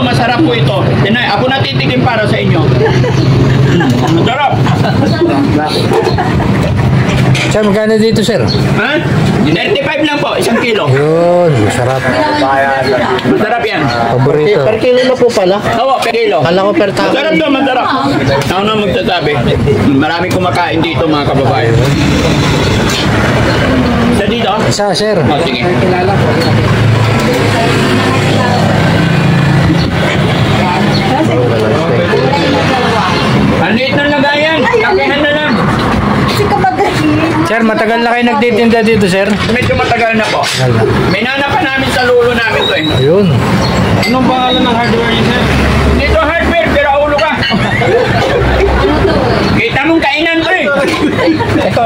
masarap po ito. Tinay, ako natitigim para sa inyo. Masarap. Sir, magkano dito, sir? Ha? 35 lang po, 1 kilo. Yun, masarap. Masarap yan. Paborito. Per kilo na po pala. Oo, per kilo. Kala ko per tao. Masarap to, masarap. Ako na magsasabi. Maraming kumakain dito mga kababayan. Isa dito? Isa, sir. O, sige. Ang liit ng lagayan. Lakihan na lang. Sir, matagal na kayo nagtitinda dito, sir? Medyo matagal na po. May nanapan namin sa lulo namin to eh. Ayun. Anong pangalan ng hardware niya, sir? Dito hardware, pero ulo ka. Kita mong kainan to eh. Ito.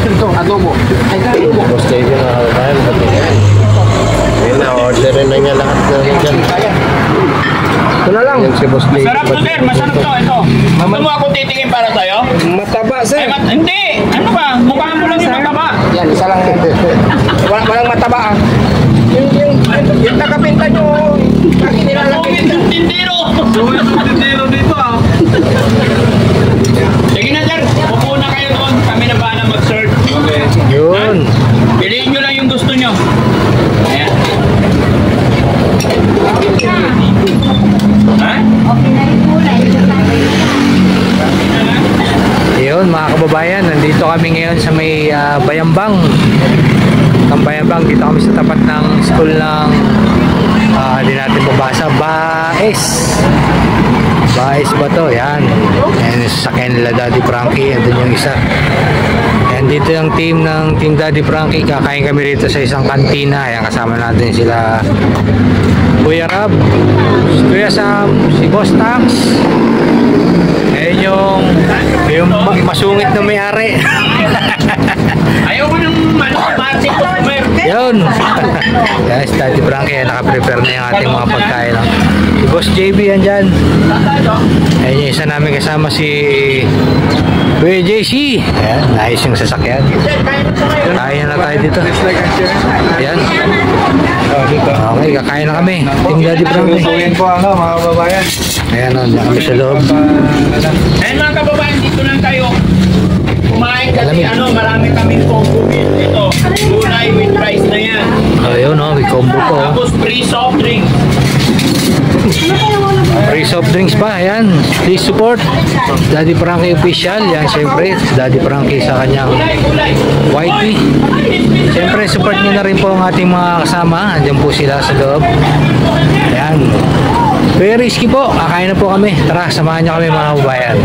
Ito, adobo. Boss JB na kababayan. Ayun na, orderin na niya lahat na dyan. Ito na lang. Yan si Boss JB. Masarap to, sir. Masarap to. Ito. Gusto mo ako titingin para sa'yo? Mataba, sir. Hindi. Ano ba? Mukha mo lang yung mataba. Yan, isa lang. Walang mataba ah. Yung nakapinta nyo, lagi nilalagay. Yung tindiro. Yung tindiro dito ah. Sige na, sir. Upo na kayo doon. Kami na ba na mag-serve? Okay. Yun. Piliin nyo lang yung gusto nyo. Ayan. Ha? Yun, mga kababayan, nandito kami ngayon sa may Bayambang. Ang Bayambang, dito kami sa tapat ng school ng hindi natin babasa, Baes ba to? Yan. Yan yung sasakyan nila Daddy Frankie. Andun yung isa. Yan, dito yung team ng Team Daddy Frankie. Kakain kami rito sa isang kantina. Yan, kasama natin sila Kuya Rab, si Kuya Sam, si Boss Tax. Ayan yung masungit na may-ari. Ayaw ko ng matik ko. Yun. Yes, Daddy Frankie, naka-prepare na yung ating mga pagkain. Si Boss JB yan dyan. Ayan yung isa namin kasama si Kuya JC. Ayan, nice yung sasakyan. Kaya na tayo dito. Ayan. Okay, kakain na kami. Team Daddy Frankie. Susuyin po mga kababayan. Ayan o, na kami sa loob. Ayan mga kababayan, dito lang tayo kumain kasi marami kaming combo meal. Ito, gulay with rice na yan. Ayun o, may combo po. Tapos free soft drink. Free soft drinks pa, ayan. Please support Daddy Frankie official. Yan, syempre, Daddy Frankie sa kanyang YT. Syempre, support nyo na rin po ang ating mga kasama. Andiyan po sila sa loob. Ayan. Very risky po. Kakain na po kami. Tara, samahan nyo kami mga kababayan.